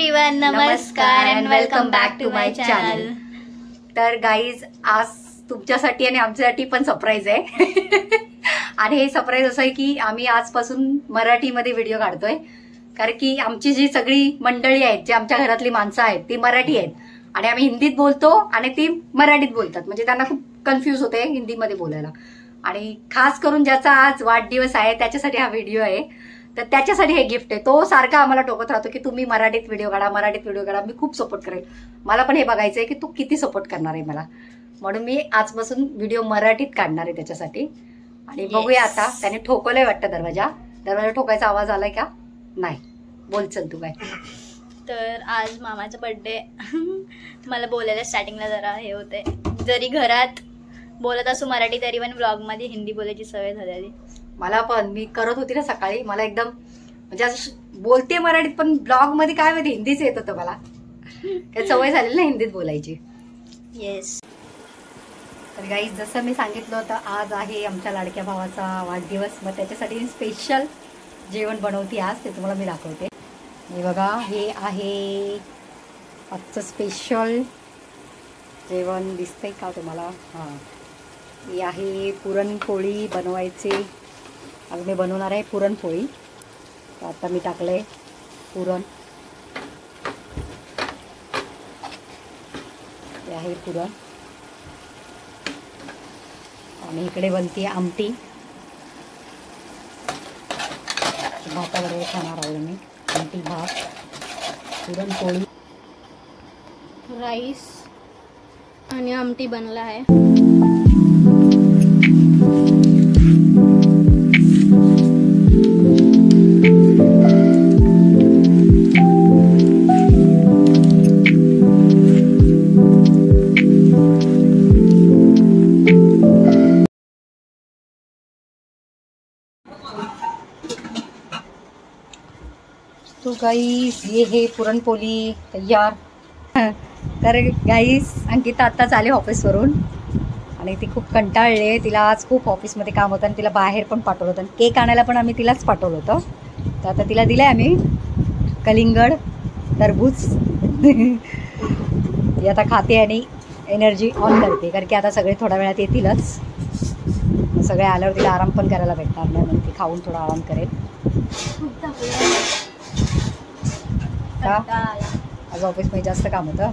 Everyone, नमस्कार and welcome back to my channel. तर guys, आज तुमच्यासाठी आणि आमच्यासाठी पण सरप्राईज आहे. आणि हे सरप्राईज असं आहे की आम्ही आजपासून मराठीमध्ये व्हिडिओ काढतोय, कारण की आमची जी सगळी मंडळी आहेत, जी आमच्या घरातली माणसं आहेत ती मराठी आहेत आणि आम्ही हिंदीत बोलतो आणि ती मराठीत बोलतात. म्हणजे त्यांना खूप कन्फ्यूज होते हिंदीमध्ये बोलायला. आणि खास करून ज्याचा आज वाढदिवस आहे त्याच्यासाठी हा व्हिडिओ आहे. तर त्याच्यासाठी हे गिफ्ट आहे. तो सारखा आम्हाला टोकत राहतो की तुम्ही मराठीत व्हिडिओ काढा, मराठीत व्हिडिओ काढा. मी खूप सपोर्ट करेल. मला पण हे बघायचं आहे की तू किती सपोर्ट करणार आहे मला. म्हणून मी आजपासून व्हिडिओ मराठीत काढणार आहे त्याच्यासाठी. आणि बघूया आता. त्याने ठोकवलंय वाटतं दरवाजा ठोकायचा आवाज आलाय का? नाही. बोल चल तू काय. तर आज मामाचा बर्थडे. मला बोलायला स्टार्टिंगला जरा हे होते, जरी घरात बोलत असू मराठी तरी पण ब्लॉग मध्ये हिंदी बोलायची सवय झालेली. मला पण, मी करत होती ना सकाळी, मला एकदम म्हणजे असं बोलते मराठीत पण ब्लॉग मध्ये काय माहिती हिंदीच येत होतं मला. त्या सवय झालेली ना हिंदीत बोलायची. येस. तर गाईज, जसं मी सांगितलं होतं, आज आहे आमच्या लाडक्या भावाचा वाढदिवस. मग त्याच्यासाठी स्पेशल जेवण बनवते आज, ते तुम्हाला मी दाखवते. हे बघा, हे आहे आजचं स्पेशल जेवण. दिसतंय का तुम्हाला? हां, ही आहे पुरणपोळी बनवायची. आज मी बनवणार आहे पुरणपोळी. तर आता मी टाकलंय पुरण. हे आहे पुरण. आणि इकडे बनते आमटी. भाताबरोबर खाणार आहोत मी. आमटी, भात, पुरणपोळी, राईस आणि आमटी बनला आहे. तो गाईस, ये हे पुरणपोळी तयार. तर गाईस, अंकिता आत्ताच आले ऑफिसवरून आणि ती खूप कंटाळले. तिला आज खूप ऑफिसमध्ये काम होतं आणि तिला बाहेर पण पाठवलं होतं. केक आणायला पण आम्ही तिलाच पाठवलं होतं. तर आता तिला दिलं आहे आम्ही कलिंगड, टरबूज. ती आता खाते आणि एनर्जी ऑन करते, कारण की आता सगळे थोड्या वेळात येतीलच. सगळे आल्यावर तिला आराम पण करायला भेटणार नाही, म्हणून ती खाऊन थोडा आराम करेल. आज ऑफिसमध्ये जास्त काम होतं.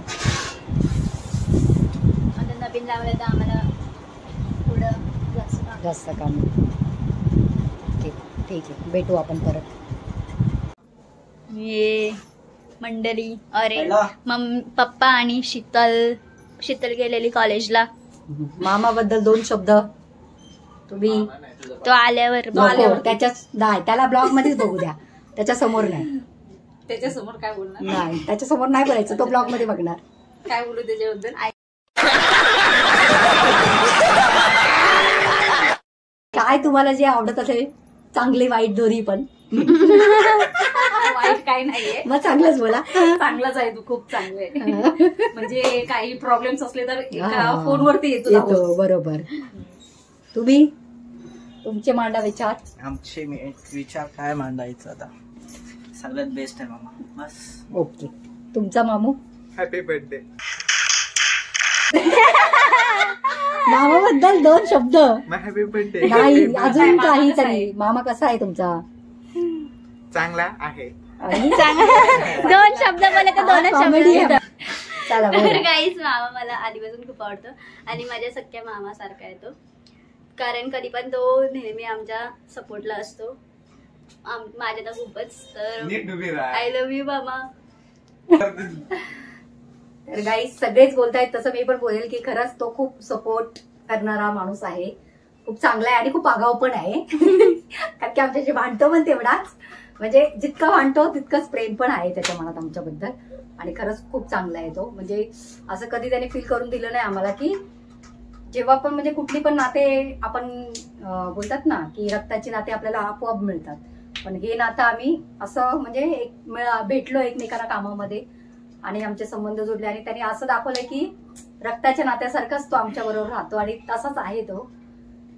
आता नवीन लावलं तर आम्हाला थोडं जास्त काम. ठीक आहे, भेटू आपण परत. ये मंडळी, अरे पप्पा आणि शीतल गेलेली कॉलेजला. मामाबद्दल 2 शब्द. तुम्ही तो आल्यावर त्याला ब्लॉग मध्येच बघू द्या, त्याच्या समोर नाही. त्याच्यासमोर काय बोलणार? नाही, त्याच्यासमोर नाही बोलायचं, तो ब्लॉग मध्ये बघणार. काय बोलू त्याच्याबद्दल? काय तुम्हाला जे आवडत असेल, चांगली वाईट दोन्ही पण. वाईट काही नाहीये, मग चांगलंच बोला. चांगलंच आहे. तू खूप चांगलं आहे. म्हणजे काही प्रॉब्लेम्स असले तर फोनवरती येतो. बरोबर. तुम्ही तुमचे मांडा विचार. आमचे विचार काय मांडायचं आता? सगळ्यात बेस्ट आहे मामा, बस. ओके. तुमचा मामू? Happy birthday. मामाबद्दल 2 शब्द. Happy birthday. नाही, अजून काहीतरी. मामा कसा आहे तुमचा? चांगला आहे. 2 शब्द बोलले तर 2च शब्द. चला. गाईस, मामा मला आधीपासून खूप आवडतो आणि माझ्या सख्या मामासारखा आहे तो. कारण कधी पण तो नेहमी आमच्या सपोर्टला असतो. माझ्या तर खूपच. तर आय लव्ह यू मामा. तर गाईस, सगळेच बोलतायत तसं मी पण बोलेल की खरंच तो खूप सपोर्ट करणारा माणूस आहे. खूप चांगला आहे आणि खूप आगाऊ पण आहे. कारण की आमच्याशी भांडतो पण तेवढाच. म्हणजे जितका भांडतो तितकंच प्रेम पण आहे त्याच्या मनात आमच्याबद्दल. आणि खरंच खूप चांगला आहे तो. म्हणजे असं कधी त्याने फील करून दिलं नाही आम्हाला की जेव्हा पण म्हणजे कुठली पण नाते आपण बोलतात ना की रक्ताची नाते आपल्याला आपोआप मिळतात, पण हे नातं आम्ही असं म्हणजे भेटलो एकमेकांना कामामध्ये आणि आमचे संबंध जोडले. आणि त्यांनी असं दाखवलंय की रक्ताच्या नात्यासारखाच तो आमच्या बरोबर राहतो आणि तसाच आहे तो.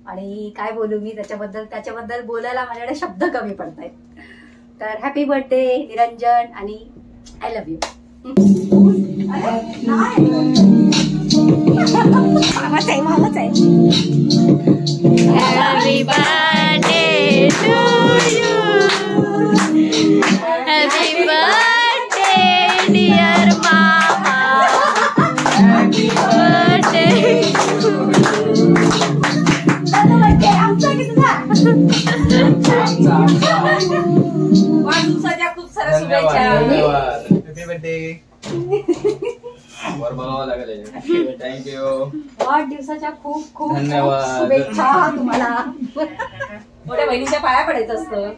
आणि काय बोलू मी त्याच्याबद्दल बोलायला माझ्याकडे शब्द कमी पडतायत. तर हॅपी बर्थडे निरंजन आणि आय लव्ह यू. मामाच आहे मामाच आहे. Happy birthday to you. Happy birthday dear मामा. Happy birthday. वाढदिवसाच्या खूप साऱ्या शुभेच्छा. Happy birthday. थँक्यू. वाढदिवसाच्या खूप खूप धन्यवाद. शुभेच्छा तुम्हाला. मोठ्या बहिणीच्या पाया पडायचं असतं.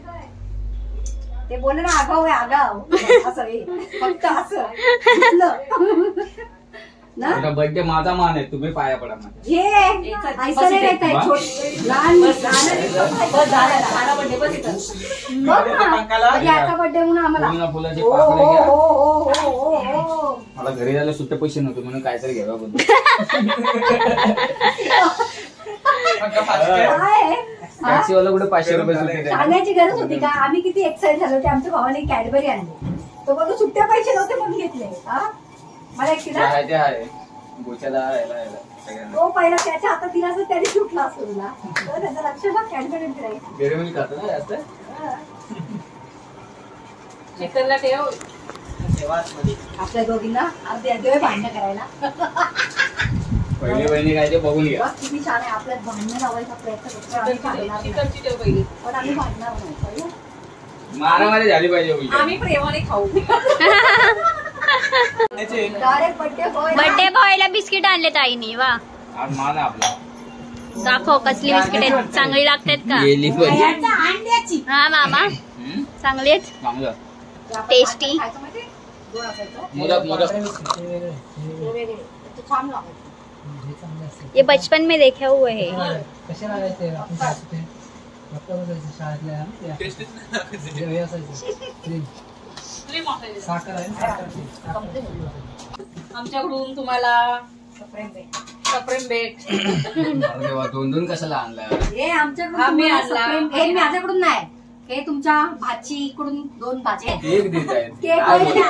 ते बोल ना आगाव आहे आगाव असं आहे. फक्त असं ना. बर्थडे माझा मान आहे, तुम्ही पाया पडा माझ्या. हे ऐसा नाही रहता है. लहान बस झालं. माझा बर्थडे बस इथं. याचा बर्थडे म्हणून आम्हाला पूर्ण फुलाचे हो पाकळ्या हो घ्या. हो हो हो हो. मला घरी जायला सुट्टे पैसे नव्हते म्हणून काहीतरी घ्यावा बोलतो. काय टॅक्सी वाला कुठे 500 रुपये सुट्टे द्यायला. सांगायची गरज होती का? आम्ही किती एक्साइट झालो की आमच्या भावाने कॅडबरी आणली. तो बघ सुट्टे पैसे नव्हते म्हणून घेतले. मला एकटीला ते आहे गोच्याला यायला सगळ्यांना. तो पहिला त्याच्या हातात दिला असं त्याने सुटला असतो तुला. तर त्याचं लक्ष बघ कॅडबरी फिरायचं. घरी म्हणजे खातो ना जास्त. चिकनला ठेव. आपल्या दोघींना अर्धे अर्धे भांडणं करायला. पहिली बहिणी काय ते बघून घ्या. बघ किती छान आहे. आपल्यात भांडणं लावायचा प्रयत्न करतो. आम्ही भांडणार नाही. चिकनची ठेव पहिली. पण आम्ही भांडणार नाही. कळलं? मारामारी झाली पाहिजे उलटी. आम्ही प्रेमाने खाऊ. Direct birthday boy. बर्थडे बॉयला बिस्किट आणले ताईनी. वा आज मान आहे आपला. दाखव कसली बिस्किट आहेत. चांगली लागतात का? गेली पाहिजे. अंड्याची हा मामा चांगली आहेत. चांगलं. टेस्टी. खायचं माहिती? दोन असायचं. मोदक मोदक. वेगवेगळे. ते छान लागतं. ये बचपन में देखा हुआ है. कसे लागायचे आपण शाळेत डॉक्टर बसायचे शाळेतल्या साखर आहे ना, साखर. आमच्याकडून तुम्हाला सप्रेम भेट. तेव्हा दोन कशाला आणला. हे आमच्याकडून आम्ही तुम्हाला आणला. सप्रेम- हे माझ्याकडून नाही. हे तुमच्या भाचीकडून 2 भाचे. केक देत आहेत. केक काय वगैरे. बोलताय?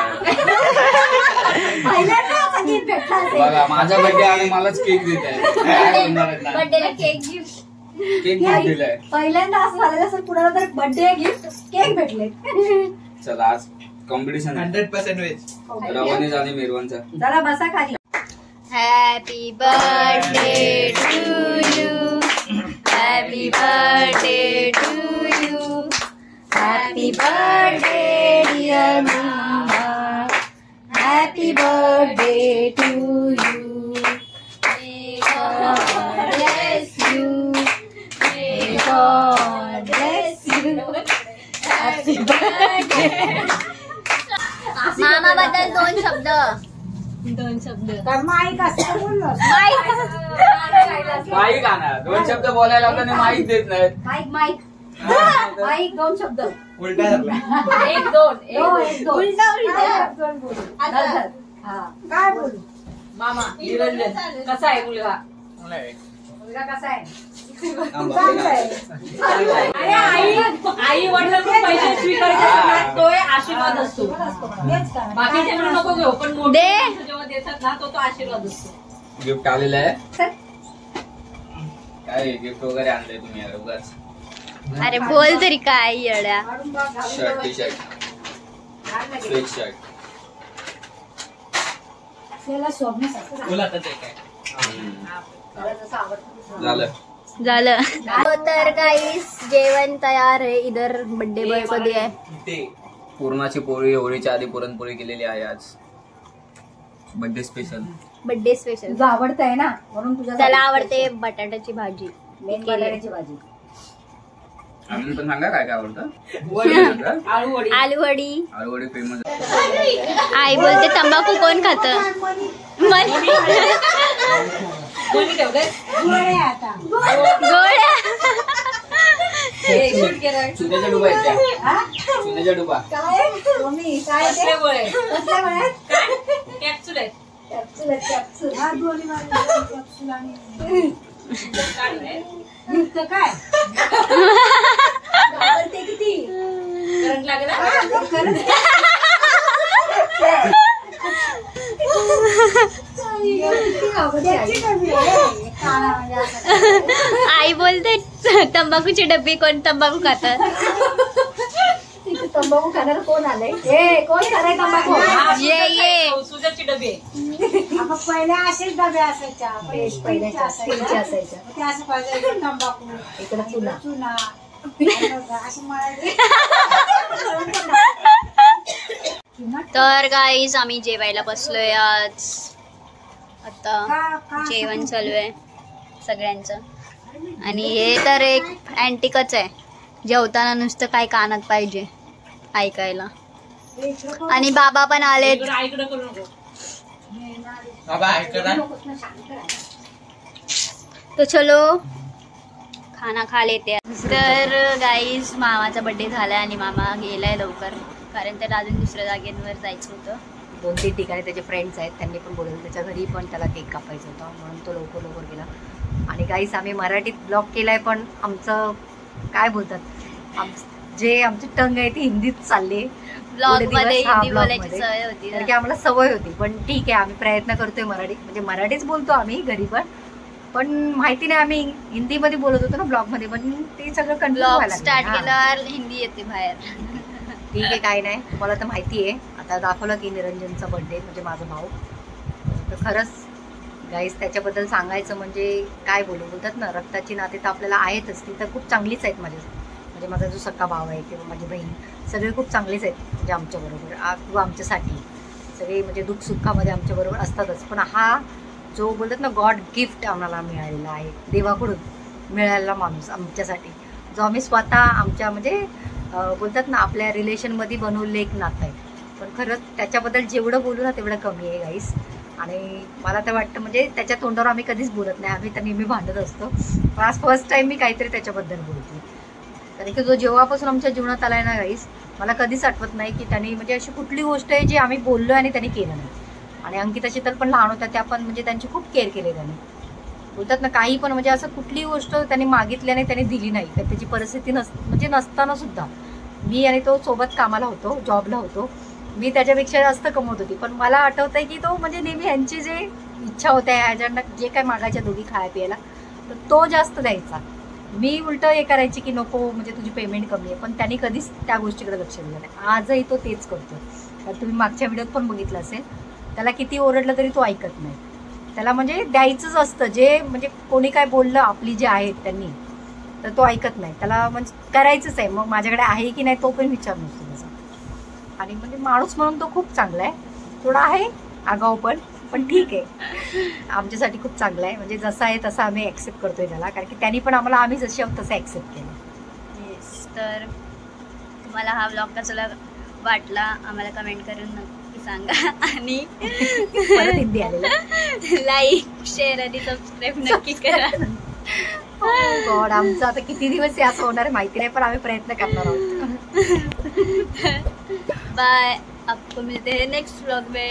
पहिल्यांदा असा gift भेटला असेल. बघा माझा बर्थडे आणि मलाच केक देत आहे. काय बोलणार आहेत ना? बर्थडेला केक गिफ्ट. केक गिफ्ट दिलाय. पहिल्यांदा असं झालेलं असेल कुणाला तर बर्थडे गिफ्ट केक भेटले. चला आज कॉम्पिटिशन 100% वेज. रवानीच आणि मिरवनचा. जरा बसा खाली. Happy birthday to you. Happy birthday to you. Happy birthday dear मामा. Happy birthday to you. May God bless you. May God bless you. Happy birthday. मामा बद्दल 2 शब्द. तर माईक असं बोललो. माईक आणा. 2 शब्द बोलायला होता आणि माईक देत नाहीत. माईक माईक माईक 2 शब्द. उलटा झाला. 1-2. उलटा काय बोलू? मामा निरंजन कसा आहे मुलगा? मुलगा कसा आहे? अरे आई वडिलांकडून पैसे स्वीकारायचे असतात, तो एक आशीर्वाद असतो. बाकीचे म्हणून नको घेऊ, पण मोठे माणसं जेव्हा देतात ना तो आशीर्वाद असतो. गिफ्ट आलेलं आहे. काय गिफ्ट वगैरे आणलंय तुम्ही यार उगाच. अरे बोल तरी काय येड्या. Shirt T shirt sweatshirt. झालं झालं. तर गाईस जेवण तयार आहे. इधर बर्थडे बॉय कधी आहे? पुरणाची पोळी होळीच्या आधी पुरणपोळी केलेली आहे आज. Birthday special. Birthday special. तुझं आवडत आहे ना म्हणून तुझ्या त्याला आवडते बटाट्याची भाजी. मेन बटाट्याची भाजी. अजून पण सांगा काय काय आवडतं. आळूवडी. आलूवडी. आळूवडी फेमस. आई बोलते तंबाखू कोण खात? कोणी ठेवलंय? गोळ्या. चुन्याच्या डुबा आहेत त्या. चुन्याच्या डुबा. काय मम्मी काय ते? कसले गोळे? कसल्या गोळ्या? कॅप्सूल आहेत. कॅप्सूल आहेत, कॅप्सूल. हा दोन्ही मारले, कॅप्सूल आणि गिफ्ट काय घाबरते किती. करंट लागेल ना? खरंच आई बोलते तंबाखूची डब्बी कोण तंबाखू खातात. तंबाखू खाणार कोण आलंय? कोण खाणार तंबाखू? ये सुजाची डबे पहिल्या असेच डबे असायच्या, पहिल्याच्या स्टीलच्या असायच्या. ते असं पाहिजे तंबाखू इकडं चुना. चुना अशी म्हणायची. तर गाईज आम्ही जेवायला बसलोय आज. आता जेवण चालू आहे सगळ्यांचं. आणि हे तर एक अँटिकच आहे, जेवताना नुसतं काय कानात पाहिजे ऐकायला. आणि बाबा पण आलेत. इकडे करू नको. तो चलो खाना खा लेते. तर गाईज मामाचा बर्थडे झालाय आणि मामा गेलाय लवकर, कारण त्याला अजून दुसऱ्या जागेवर जायचं होतं. 2-3 ठिकाणी त्याचे फ्रेंड्स आहेत, त्यांनी पण बोलवलं. त्याच्या घरी पण त्याला केक कापायचा होता, म्हणून तो लवकर गेला. आणि गाईस आम्ही मराठीत ब्लॉग केलाय, पण आमचं काय बोलतात, जे आमची टंग आहे ती हिंदीत चालली. ब्लॉग मध्ये हिंदी बोलायची सवय होती, कारण की आम्हाला सवय होती. पण ठीक आहे, आम्ही प्रयत्न करतोय मराठी, म्हणजे मराठीच बोलतो आम्ही घरी पण माहिती नाही आम्ही हिंदीमध्ये बोलत होतो ना ब्लॉग मध्ये, पण ते सगळं ब्लॉग स्टार्ट केल्यावर हिंदी येते बाहेर. ठीक आहे, काय नाही. तुम्हाला तर माहिती आहे. आता दाखवलं की निरंजनचा बर्थडे, म्हणजे माझा भाऊ. तर खरंच गाईस त्याच्याबद्दल सांगायचं म्हणजे काय बोलतात ना, रक्ताची नाते तर आपल्याला आहेतच, ती तर खूप चांगलीच आहेत. म्हणजे माझा जो सक्का भाव आहे किंवा माझी बहीण, सगळे खूप चांगलेच आहेत म्हणजे आमच्याबरोबर किंवा आमच्यासाठी. सगळे म्हणजे दुःख सुखामध्ये आमच्याबरोबर असतातच. पण हा जो बोलतात ना गॉड गिफ्ट आम्हाला मिळालेला आहे, देवाकडून मिळालेला माणूस आमच्यासाठी, जो आम्ही स्वतः आमच्या म्हणजे बोलतात ना आपल्या रिलेशनमध्ये बनवले एक नातं आहे. पण खरंच त्याच्याबद्दल जेवढं बोलू ना तेवढं कमी आहे गाईस. आणि मला तर वाटतं म्हणजे त्याच्या तोंडावर आम्ही कधीच बोलत नाही, आम्ही तर नेहमी भांडत असतो. पण आज फर्स्ट टाईम मी काहीतरी त्याच्याबद्दल बोलते. कारण की जो जेव्हापासून आमच्या जीवनात आला आहे ना गाईस, मला कधीच आठवत नाही की त्यांनी म्हणजे अशी कुठली गोष्ट आहे जी आम्ही बोललो आणि त्यांनी केलं नाही. आणि अंकिता शीतल पण लहान होत्या, त्या पण म्हणजे त्यांची खूप केअर केली त्यांनी. बोलतात ना काही पण म्हणजे असं कुठली गोष्ट त्यांनी मागितल्याने त्यांनी दिली नाही. तर त्याची परिस्थिती म्हणजे नसताना सुद्धा मी आणि तो सोबत कामाला होतो, जॉबला होतो. मी त्याच्यापेक्षा जास्त कमवत होती, पण मला आठवत आहे की तो म्हणजे नेहमी ह्यांची जे इच्छा होत्या ह्याच्यानं जे काय मागायच्या दोघी खाया प्यायला, तर तो जास्त द्यायचा. मी उलट हे करायची की नको म्हणजे तुझी पेमेंट कमी आहे, पण त्यांनी कधीच त्या गोष्टीकडे लक्ष दिलं नाही. आजही तो तेच करतो. तर तुम्ही मागच्या व्हिडिओत पण बघितलं असेल, त्याला किती ओरडलं तरी तो ऐकत नाही. त्याला म्हणजे द्यायचंच असतं, जे म्हणजे कोणी काय बोललं आपली जे आहेत त्यांनी, तर तो ऐकत नाही. त्याला म्हणजे करायचंच आहे. मग माझ्याकडे आहे की नाही तो पण विचार नसतो त्याचा. आणि म्हणजे माणूस म्हणून तो खूप चांगला आहे. थोडा आहे आगाऊ पण ठीक आहे, आमच्यासाठी खूप चांगला आहे. म्हणजे जसा आहे तसा आम्ही ॲक्सेप्ट करतोय त्याला, कारण की त्यांनी पण आम्हाला आम्ही जसे आहोत तसं ॲक्सेप्ट केलं. येस. तर तुम्हाला हा ब्लॉग कसा वाटला आम्हाला कमेंट करून नक्की सांगा. आणि हिंदी आलेलं लाईक शेअर आणि सबस्क्राईब नक्की करा. गॉड, आमचं आता किती दिवस असं होणार माहिती नाही, पण आम्ही प्रयत्न करणार आहोत. बाय. आपको मिलते हैं नेक्स्ट व्लॉग में.